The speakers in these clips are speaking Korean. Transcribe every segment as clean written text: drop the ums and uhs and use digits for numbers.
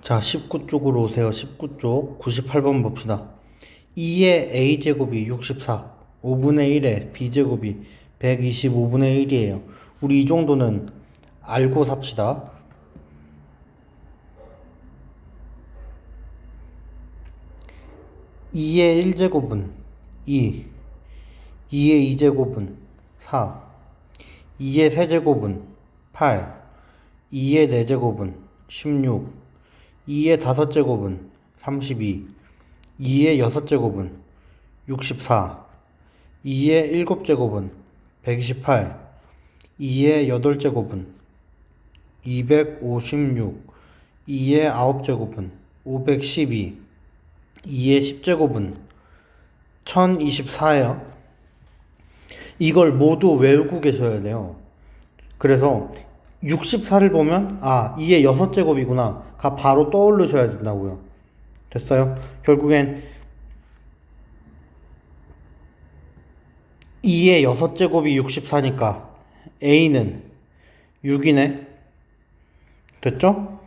자, 19쪽으로 오세요. 19쪽 98번 봅시다. 2의 a제곱이 64, 5분의 1의 b제곱이 125분의 1이에요. 우리 이 정도는 알고 삽시다. 2의 1제곱은 2, 2의 2제곱은 4, 2의 세제곱은 8, 2의 4제곱은 16, 2의 5제곱은 32, 2의 6제곱은 64, 2의 7제곱은 128, 2의 8제곱은 256, 2의 9제곱은 512, 2의 10제곱은 1024예요. 이걸 모두 외우고 계셔야 돼요. 그래서 64를 보면 2의 6제곱이구나 가 바로 떠오르셔야 된다고요. 됐어요? 결국엔 2의 6제곱이 64니까 a는 6이네. 됐죠?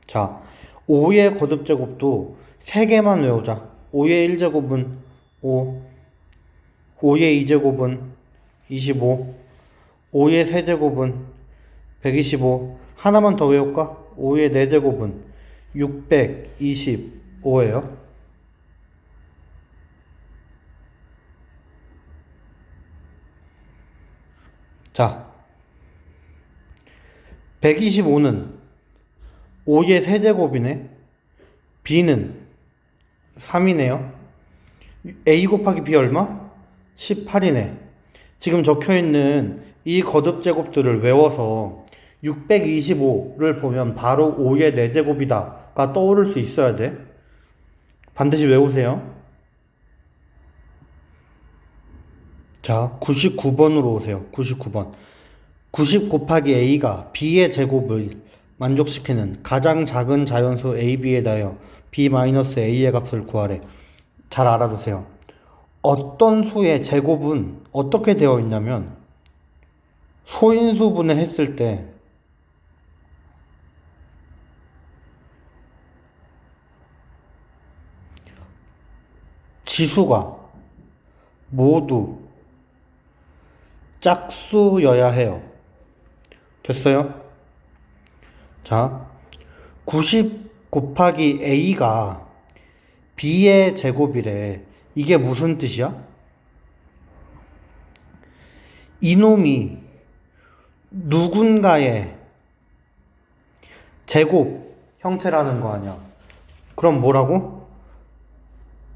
자, 5의 거듭제곱도 3개만 외우자. 5의 1제곱은 5, 5의 2제곱은 25, 5의 세제곱은 125. 하나만 더 외울까? 5의 4제곱은 625예요. 자, 125는 5의 세제곱이네. b는 3이네요. a 곱하기 b 얼마? 18이네. 지금 적혀있는 이 거듭제곱들을 외워서 625를 보면 바로 5의 4제곱이다 가 떠오를 수 있어야 돼. 반드시 외우세요. 자, 99번으로 오세요. 99번. 90 곱하기 a가 b의 제곱을 만족시키는 가장 작은 자연수 ab에 대하여 b-a의 값을 구하래. 잘 알아두세요. 어떤 수의 제곱은 어떻게 되어 있냐면 소인수분해 했을 때 지수가 모두 짝수여야 해요. 됐어요? 자, 90 곱하기 a가 b의 제곱이래. 이게 무슨 뜻이야? 이놈이 누군가의 제곱 형태라는 거 아니야. 그럼 뭐라고?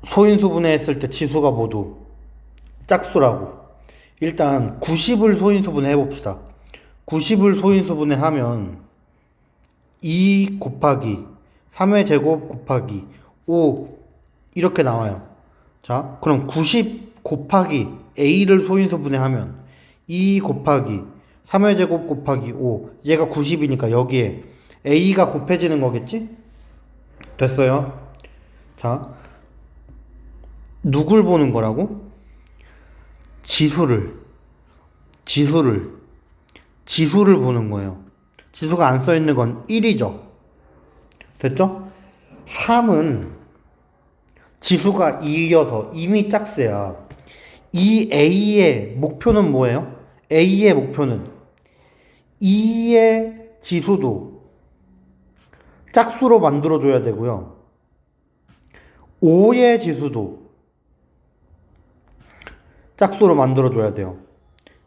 소인수분해 했을 때 지수가 모두 짝수라고. 일단 90을 소인수분해 해봅시다. 90을 소인수분해 하면 2 곱하기 3의 제곱 곱하기 5 이렇게 나와요. 자, 그럼 90 곱하기 a를 소인수분해 하면 2 곱하기 3의 제곱 곱하기 5 얘가 90이니까 여기에 a가 곱해지는 거겠지? 됐어요? 자, 누굴 보는 거라고? 지수를 보는 거예요. 지수가 안 써있는 건 1이죠. 됐죠? 3은 지수가 2여서 이미 짝수야. 이 A의 목표는 뭐예요? A의 목표는 2의 지수도 짝수로 만들어줘야 되고요. 5의 지수도 짝수로 만들어줘야 돼요.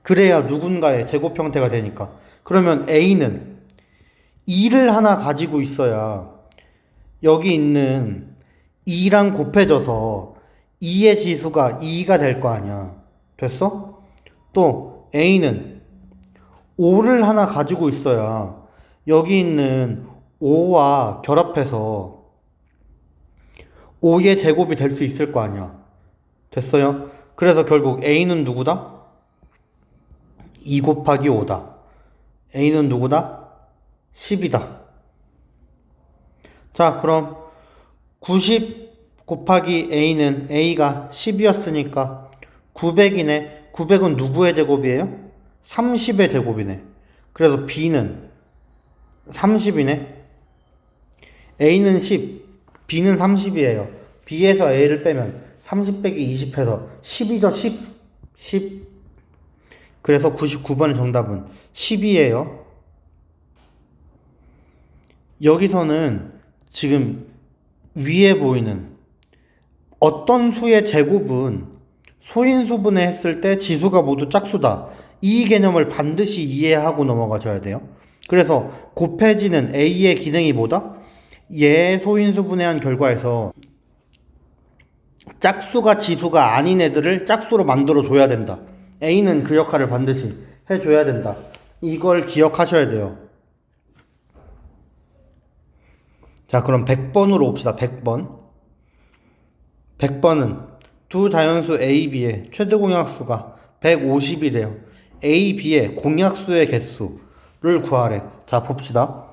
그래야 누군가의 제곱 형태가 되니까. 그러면 A는 2를 하나 가지고 있어야 여기 있는 2랑 곱해져서 2의 지수가 2가 될 거 아니야. 됐어? 또 A는 5를 하나 가지고 있어야 여기 있는 5와 결합해서 5의 제곱이 될 수 있을 거 아니야. 됐어요? 그래서 결국 A는 누구다? 2 곱하기 5다. A는 누구다? 10이다. 자, 그럼 90 곱하기 A는 A가 10이었으니까 900이네. 900은 누구의 제곱이에요? 30의 제곱이네. 그래서 B는 30이네. A는 10, B는 30이에요. B에서 A를 빼면 30 빼기 20 해서 10이죠. 10. 그래서 99번의 정답은 10이에요. 여기서는 지금 위에 보이는 어떤 수의 제곱은 소인수분해 했을 때 지수가 모두 짝수다. 이 개념을 반드시 이해하고 넘어가셔야 돼요. 그래서 곱해지는 A의 기능이 뭐다? 얘 소인수분해한 결과에서 짝수가 지수가 아닌 애들을 짝수로 만들어 줘야 된다. A는 그 역할을 반드시 해줘야 된다. 이걸 기억하셔야 돼요. 자, 그럼 100번으로 옵시다. 100번. 100번은 두 자연수 A, B의 최대 공약수가 150이래요. A, B의 공약수의 개수를 구하래. 자, 봅시다.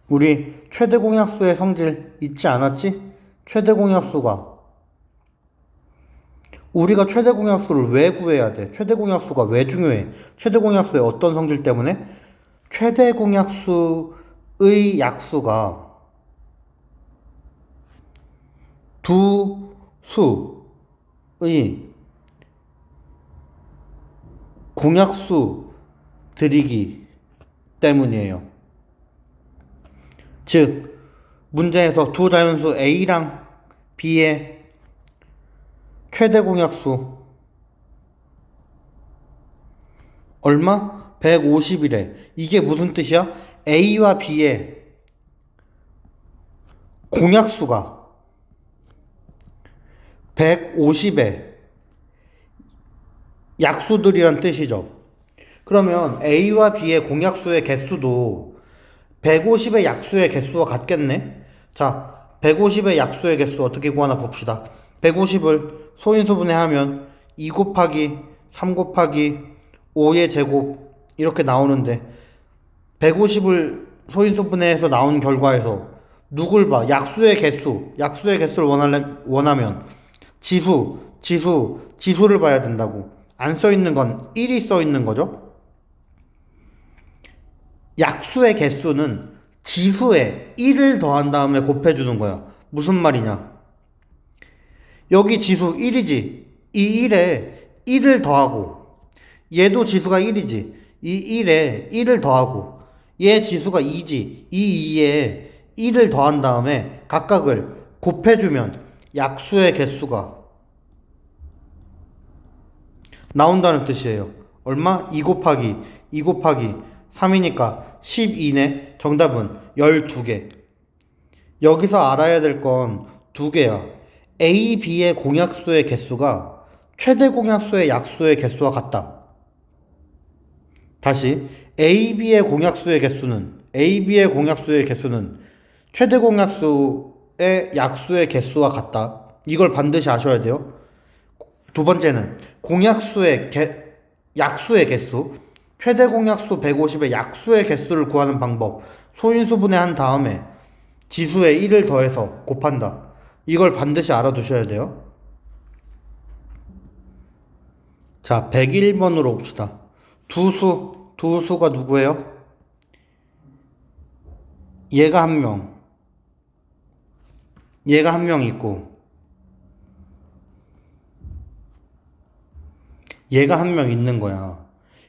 우리 최대 공약수의 성질 잊지 않았지? 최대 공약수가 우리가 최대 공약수를 왜 구해야 돼? 최대 공약수가 왜 중요해? 최대 공약수의 어떤 성질 때문에? 최대 공약수의 약수가 두 수의 공약수들이기 때문이에요. 즉, 문제에서 두 자연수 A랑 B의 최대 공약수 얼마? 150이래. 이게 무슨 뜻이야? A와 B의 공약수가 150의 약수들이란 뜻이죠. 그러면 A와 B의 공약수의 개수도 150의 약수의 개수와 같겠네? 자, 150의 약수의 개수 어떻게 구하나 봅시다. 150을 소인수분해하면 2 곱하기 3 곱하기 5의 제곱 이렇게 나오는데 150을 소인수분해해서 나온 결과에서 누굴 봐? 약수의 개수를 원하면 지수를 봐야 된다고. 안 써있는 건 1이 써있는 거죠. 약수의 개수는 지수에 1을 더한 다음에 곱해주는 거야. 무슨 말이냐? 여기 지수 1이지. 이 1에 1을 더하고 얘도 지수가 1이지. 이 1에 1을 더하고 얘 지수가 2지. 이 2에 1을 더한 다음에 각각을 곱해주면 약수의 개수가 나온다는 뜻이에요. 얼마? 2 곱하기 3이니까 12네. 정답은 12개. 여기서 알아야 될 건 두 개야. A, B의 공약수의 개수가 최대 공약수의 약수의 개수와 같다. 다시 A, B의 공약수의 개수는 최대 공약수의 약수의 개수와 같다. 이걸 반드시 아셔야 돼요. 두 번째는 약수의 개수, 최대 공약수 150의 약수의 개수를 구하는 방법. 소인수분해한 다음에 지수에 1을 더해서 곱한다. 이걸 반드시 알아두셔야 돼요. 자, 101번으로 봅시다. 두 수가 누구예요? 얘가 한 명 있고 얘가 한 명 있는 거야.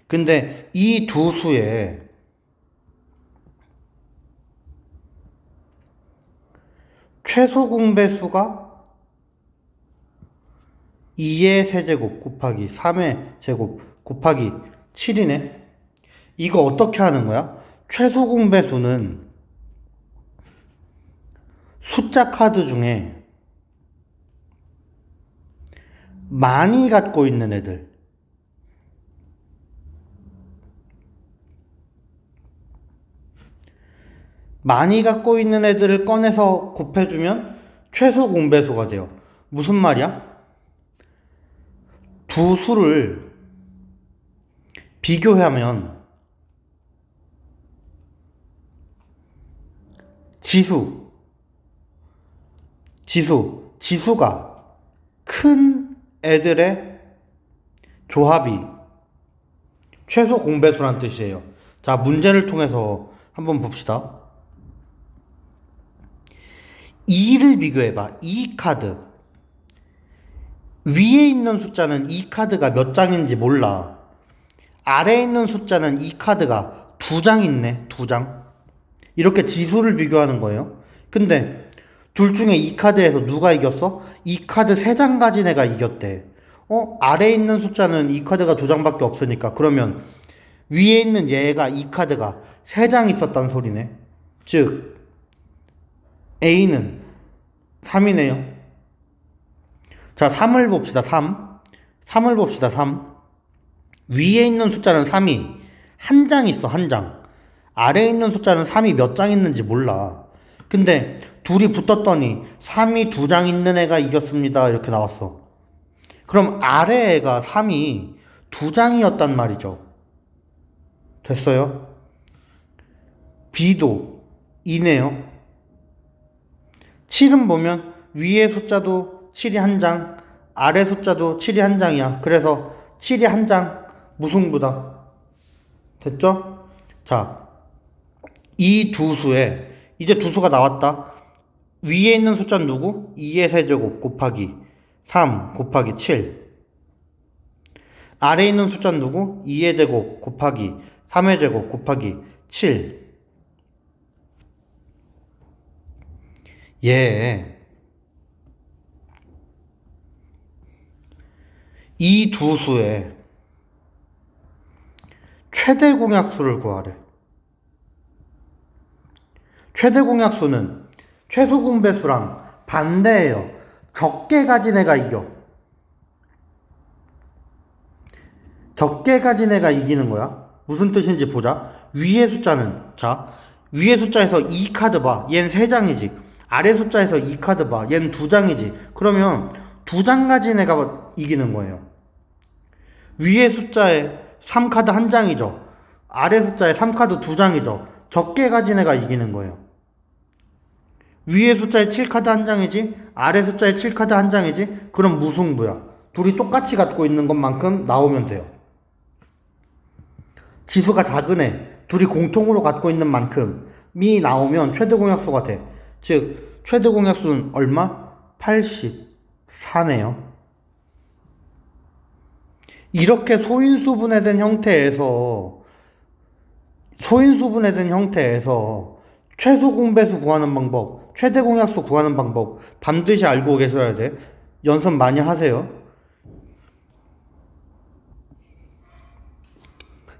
근데 이 두 수의 최소 공배수가 2의 세제곱 곱하기 3의 제곱 곱하기 7이네. 이거 어떻게 하는 거야? 최소 공배수는 숫자 카드 중에 많이 갖고 있는 애들, 많이 갖고 있는 애들을 꺼내서 곱해주면 최소 공배수가 돼요. 무슨 말이야? 두 수를 비교하면 지수가 큰 애들의 조합이 최소 공배수란 뜻이에요. 자, 문제를 통해서 한번 봅시다. 2를 비교해봐. 2카드. 위에 있는 숫자는 이 카드가 몇 장인지 몰라. 아래에 있는 숫자는 이 카드가 2장 있네. 2장. 이렇게 지수를 비교하는 거예요. 근데 둘 중에 이 카드에서 누가 이겼어? 이 카드 3장 가진 애가 이겼대. 아래에 있는 숫자는 이 카드가 2장밖에 없으니까 그러면 위에 있는 얘가 이 카드가 3장 있었단 소리네. 즉 A는 3이네요. 자, 3을 봅시다. 3을 봅시다. 3. 위에 있는 숫자는 3이 한 장 있어. 한 장. 아래에 있는 숫자는 3이 몇 장 있는지 몰라. 근데 둘이 붙었더니 3이 2장 있는 애가 이겼습니다. 이렇게 나왔어. 그럼 아래 애가 3이 2장이었단 말이죠. 됐어요? B도 2네요. 7은 보면 위에 숫자도 7이 한 장, 아래 숫자도 7이 한 장이야. 그래서 7이 한 장, 무승부다. 됐죠? 자, 이 두 수에 이제 두 수가 나왔다. 위에 있는 숫자는 누구? 2의 세제곱 곱하기 3 곱하기 7. 아래에 있는 숫자는 누구? 2의 제곱 곱하기 3의 제곱 곱하기 7. 이 두 수의 최대 공약수를 구하래. 최대 공약수는 최소 공배수랑 반대예요. 적게 가진 애가 이겨. 적게 가진 애가 이기는 거야. 무슨 뜻인지 보자. 위의 숫자는, 자, 위의 숫자에서 2카드 봐. 얘는 3장이지. 아래 숫자에서 2카드 봐. 얘는 2장이지. 그러면 2장 가진 애가 이기는 거예요. 위의 숫자에 3카드 한 장이죠. 아래 숫자에 3카드 2장이죠. 적게 가진 애가 이기는 거예요. 위의 숫자에 7카드 한 장이지, 아래 숫자에 7카드 한 장이지. 그럼 무승부야. 둘이 똑같이 갖고 있는 것만큼 나오면 돼요. 지수가 작은 애, 둘이 공통으로 갖고 있는 만큼이 나오면 최대 공약수가 돼. 즉 최대 공약수는 얼마? 84네요. 이렇게 소인수분해된 형태에서 최소 공배수 구하는 방법, 최대 공약수 구하는 방법 반드시 알고 계셔야 돼. 연습 많이 하세요.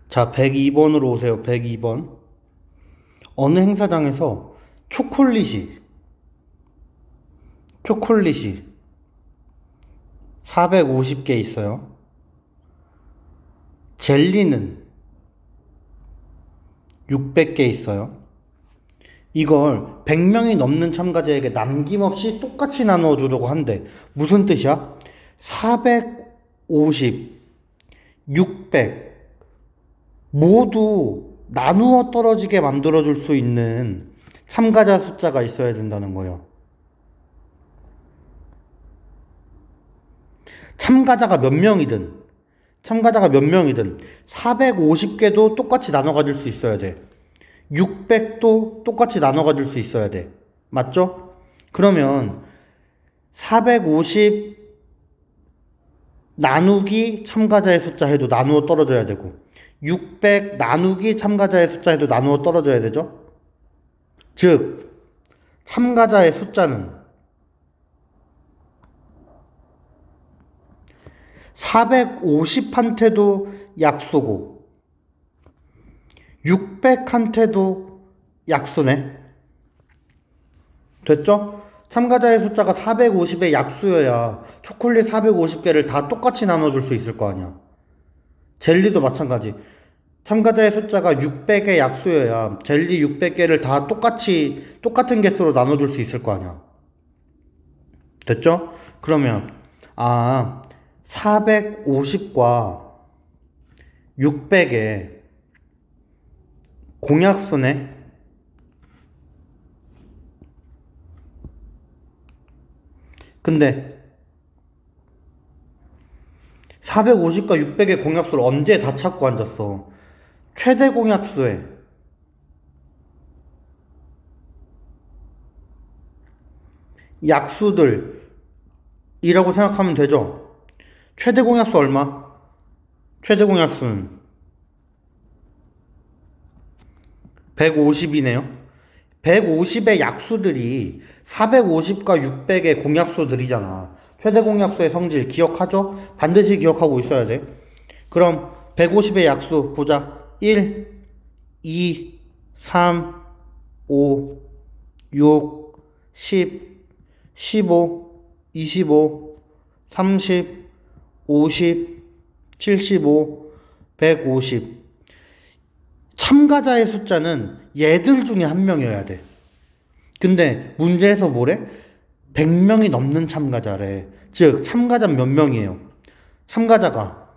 자, 102번으로 오세요. 102번. 어느 행사장에서 초콜릿이 450개 있어요. 젤리는 600개 있어요. 이걸 100명이 넘는 참가자에게 남김없이 똑같이 나누어 주려고 한대. 무슨 뜻이야? 450, 600 모두 나누어 떨어지게 만들어 줄 수 있는 참가자 숫자가 있어야 된다는 거예요. 참가자가 몇 명이든 450개도 똑같이 나눠 가질 수 있어야 돼. 600도 똑같이 나눠 가질 수 있어야 돼. 맞죠? 그러면 450 나누기 참가자의 숫자 해도 나누어 떨어져야 되고 600 나누기 참가자의 숫자 해도 나누어 떨어져야 되죠? 즉 참가자의 숫자는 450한테도 약수고 600한테도 약수네. 됐죠? 참가자의 숫자가 450의 약수여야 초콜릿 450개를 다 똑같이 나눠줄 수 있을 거 아니야. 젤리도 마찬가지. 참가자의 숫자가 600의 약수여야 젤리 600개를 다 똑같은 개수로 나눠줄 수 있을 거 아니야. 됐죠? 그러면 450과 600의 공약수네. 근데 450과 600의 공약수를 언제 다 찾고 앉았어? 최대 공약수에 약수들이라고 생각하면 되죠. 최대 공약수 얼마? 최대 공약수는 150이네요. 150의 약수들이 450과 600의 공약수들이잖아. 최대 공약수의 성질 기억하죠? 반드시 기억하고 있어야 돼. 그럼 150의 약수 보자. 1, 2, 3, 5, 6, 10, 15, 25, 30, 50, 75, 150. 참가자의 숫자는 얘들 중에 한 명이어야 돼. 근데 문제에서 뭐래? 100명이 넘는 참가자래. 즉, 참가자 몇 명이에요? 참가자가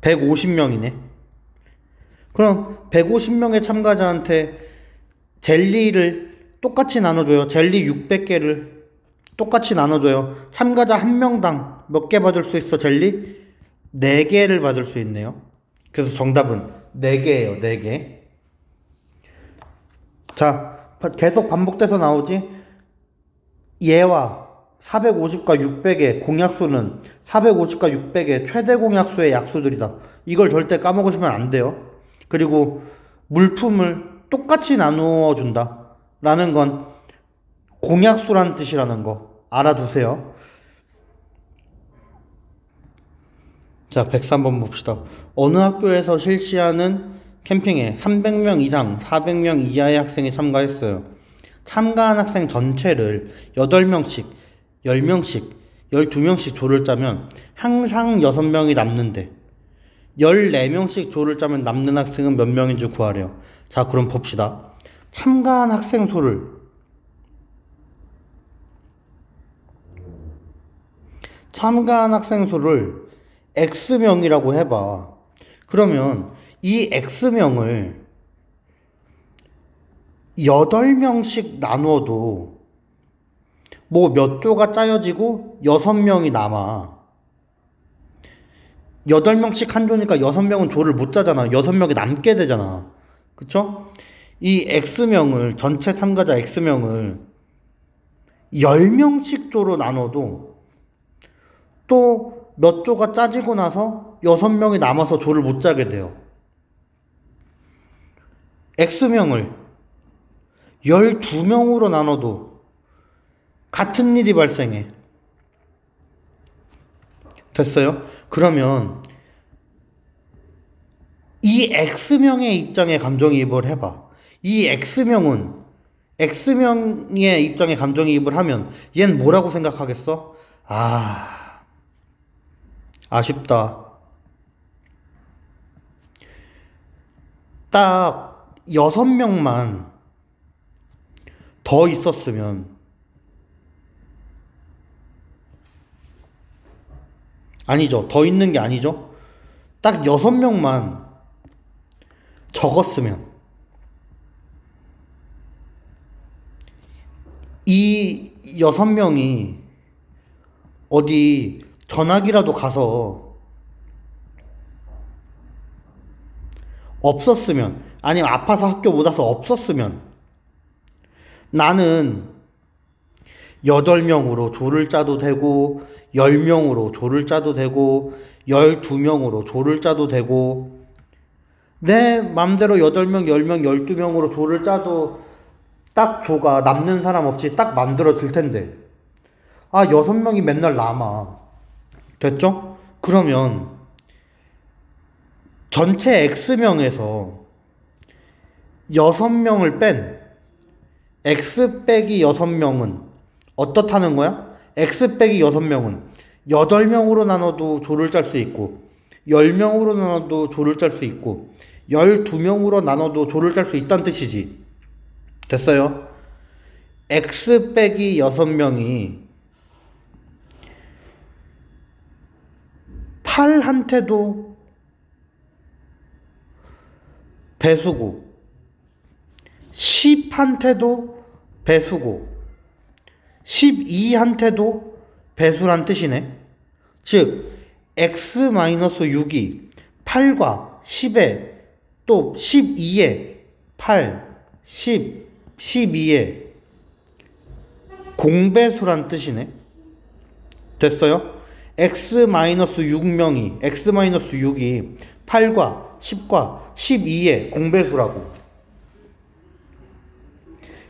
150명이네. 그럼 150명의 참가자한테 젤리를 똑같이 나눠줘요. 젤리 600개를 똑같이 나눠줘요. 참가자 한 명당 몇 개 받을 수 있어, 젤리? 4개를 받을 수 있네요. 그래서 정답은 4개예요, 4개. 자, 계속 반복돼서 나오지? 얘와 450과 600의 공약수는 450과 600의 최대 공약수의 약수들이다. 이걸 절대 까먹으시면 안 돼요. 그리고 물품을 똑같이 나누어 준다. 라는 건 공약수란 뜻이라는 거 알아두세요. 자, 103번 봅시다. 어느 학교에서 실시하는 캠핑에 300명 이상, 400명 이하의 학생이 참가했어요. 참가한 학생 전체를 8명씩, 10명씩, 12명씩 조를 짜면 항상 6명이 남는데 14명씩 조를 짜면 남는 학생은 몇 명인지 구하래요. 자, 그럼 봅시다. 참가한 학생 수를 X명이라고 해봐. 그러면 이 X명을 8명씩 나누어도 뭐 몇 조가 짜여지고 6명이 남아. 8명씩 한 조니까 6명은 조를 못 짜잖아. 6명이 남게 되잖아. 그쵸? 이 X명을, 전체 참가자 X명을 10명씩 조로 나눠도 또 몇 조가 짜지고 나서 6명이 남아서 조를 못 짜게 돼요. X명을 12명으로 나눠도 같은 일이 발생해. 됐어요? 그러면 이 X명의 입장에 감정이입을 해봐. 이 X명의 입장에 감정이입을 하면 얜 뭐라고 생각하겠어? 아쉽다. 딱 6명만 더 있었으면, 아니죠. 더 있는 게 아니죠. 딱 6명만 적었으면 이 6명이 어디 전학이라도 가서 없었으면, 아니면 아파서 학교 못 와서 없었으면 나는 8명으로 조를 짜도 되고 10명으로 조를 짜도 되고 12명으로 조를 짜도 되고 내 맘대로 8명, 10명, 12명으로 조를 짜도 딱 조가 남는 사람 없이 딱 만들어질 텐데 6명이 맨날 남아. 됐죠? 그러면 전체 X명에서 6명을 뺀 X 빼기 6명은 어떻다는 거야? X 빼기 6명은 8명으로 나눠도 조를 짤 수 있고 10명으로 나눠도 조를 짤 수 있고 12명으로 나눠도 조를 짤 수 있다는 뜻이지. 됐어요? X 빼기 6명이 8한테도 배수고 10한테도 배수고 12한테도 배수란 뜻이네. 즉 x-6이 8과 10에 또 12에 8, 10, 12에 공배수란 뜻이네. 됐어요? x-6명이 x-6이 8과 10과 12의 공배수라고.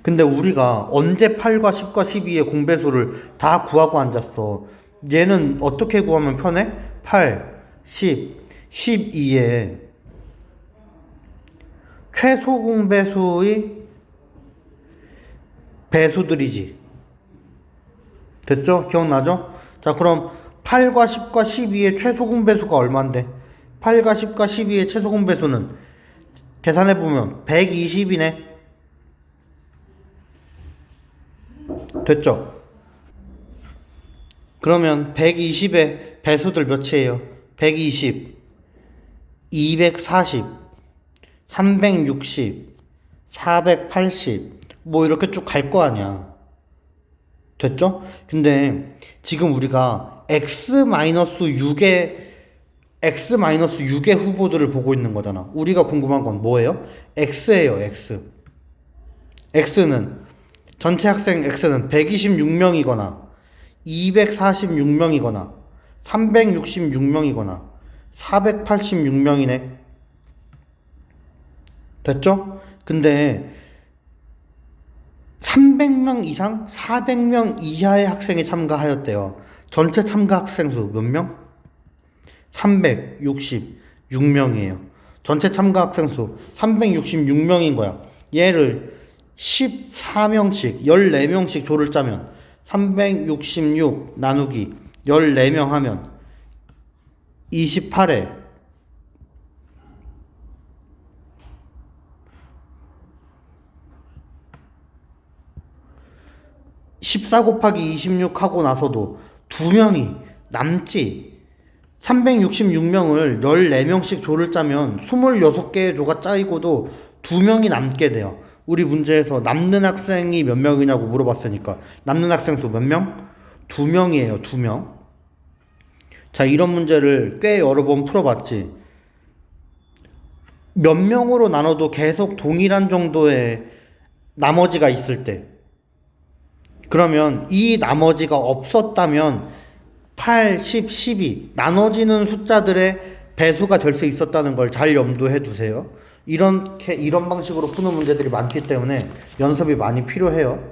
근데 우리가 언제 8과 10과 12의 공배수를 다 구하고 앉았어. 얘는 어떻게 구하면 편해? 8, 10, 12의 최소 공배수의 배수들이지. 됐죠? 기억나죠? 자, 그럼 8과 10과 12의 최소 공배수가 얼만데? 8과 10과 12의 최소 공배수는 계산해보면 120이네. 됐죠? 그러면 120의 배수들 몇이에요? 120, 240, 360, 480, 뭐 이렇게 쭉 갈 거 아니야. 됐죠? 근데 지금 우리가 x-6의 후보들을 보고 있는 거잖아. 우리가 궁금한 건 뭐예요? x예요, x. x는 전체 학생 x는 126명이거나 246명이거나 366명이거나 486명이네. 됐죠? 근데 300명 이상, 400명 이하의 학생이 참가하였대요. 전체 참가 학생 수 몇 명? 366명이에요. 전체 참가 학생 수 366명인 거야. 얘를 14명씩, 14명씩 조를 짜면 366 나누기 14명 하면 28에 14 곱하기 26 하고 나서도 2명이 남지. 366명을 14명씩 조를 짜면 26개의 조가 짜이고도 2명이 남게 돼요. 우리 문제에서 남는 학생이 몇 명이냐고 물어봤으니까 남는 학생 수 몇 명? 2명이에요. 2명. 자, 이런 문제를 꽤 여러 번 풀어봤지. 몇 명으로 나눠도 계속 동일한 정도의 나머지가 있을 때, 그러면 이 나머지가 없었다면 8, 10, 12 나눠지는 숫자들의 배수가 될 수 있었다는 걸 잘 염두해 두세요. 이런 방식으로 푸는 문제들이 많기 때문에 연습이 많이 필요해요.